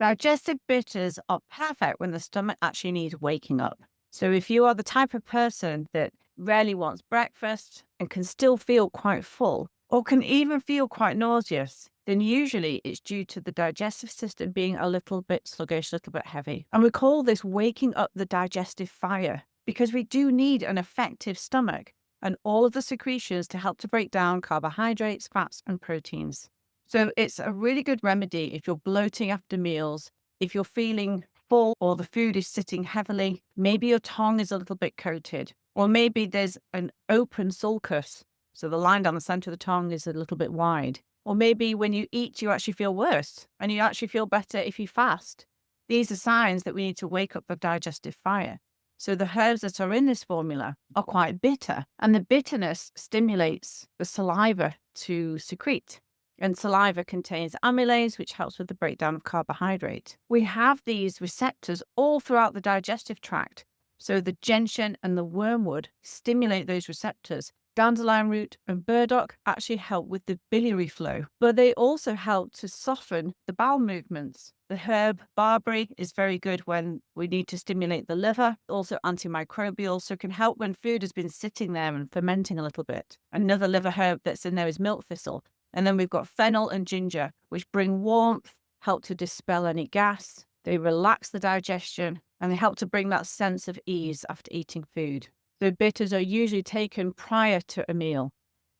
Digestive bitters are perfect when the stomach actually needs waking up. So, if you are the type of person that rarely wants breakfast and can still feel quite full, or can even feel quite nauseous, then usually it's due to the digestive system being a little bit sluggish, a little bit heavy. And we call this waking up the digestive fire because we do need an effective stomach and all of the secretions to help to break down carbohydrates, fats, and proteins. So it's a really good remedy if you're bloating after meals, if you're feeling full or the food is sitting heavily, maybe your tongue is a little bit coated, or maybe there's an open sulcus. So the line down the center of the tongue is a little bit wide. Or maybe when you eat, you actually feel worse and you actually feel better if you fast. These are signs that we need to wake up the digestive fire. So the herbs that are in this formula are quite bitter, and the bitterness stimulates the saliva to secrete. And saliva contains amylase, which helps with the breakdown of carbohydrate. We have these receptors all throughout the digestive tract. So the gentian and the wormwood stimulate those receptors. Dandelion root and burdock actually help with the biliary flow, but they also help to soften the bowel movements. The herb barberry is very good when we need to stimulate the liver, also antimicrobial, so it can help when food has been sitting there and fermenting a little bit. Another liver herb that's in there is milk thistle. And then we've got fennel and ginger, which bring warmth, help to dispel any gas. They relax the digestion and they help to bring that sense of ease after eating food. The bitters are usually taken prior to a meal.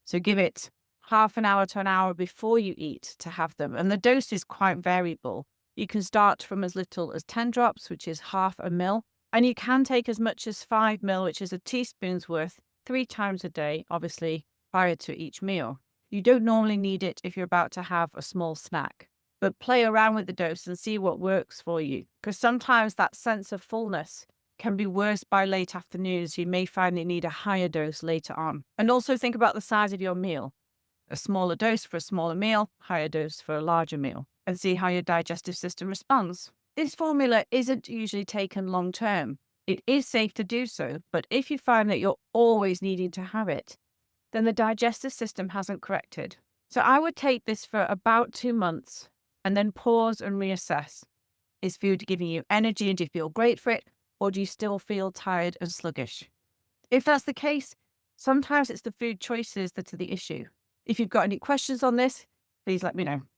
So give it half an hour to an hour before you eat to have them. And the dose is quite variable. You can start from as little as 10 drops, which is half a mil. And you can take as much as 5 mil, which is a teaspoon's worth, 3 times a day, obviously, prior to each meal. You don't normally need it if you're about to have a small snack, but play around with the dose and see what works for you. Because sometimes that sense of fullness can be worse by late afternoons. You may find you need a higher dose later on. And also think about the size of your meal. A smaller dose for a smaller meal, higher dose for a larger meal, and see how your digestive system responds. This formula isn't usually taken long term. It is safe to do so, but if you find that you're always needing to have it, then the digestive system hasn't corrected. So I would take this for about 2 months and then pause and reassess. Is food giving you energy and do you feel great for it? Or do you still feel tired and sluggish? If that's the case, sometimes it's the food choices that are the issue. If you've got any questions on this, please let me know.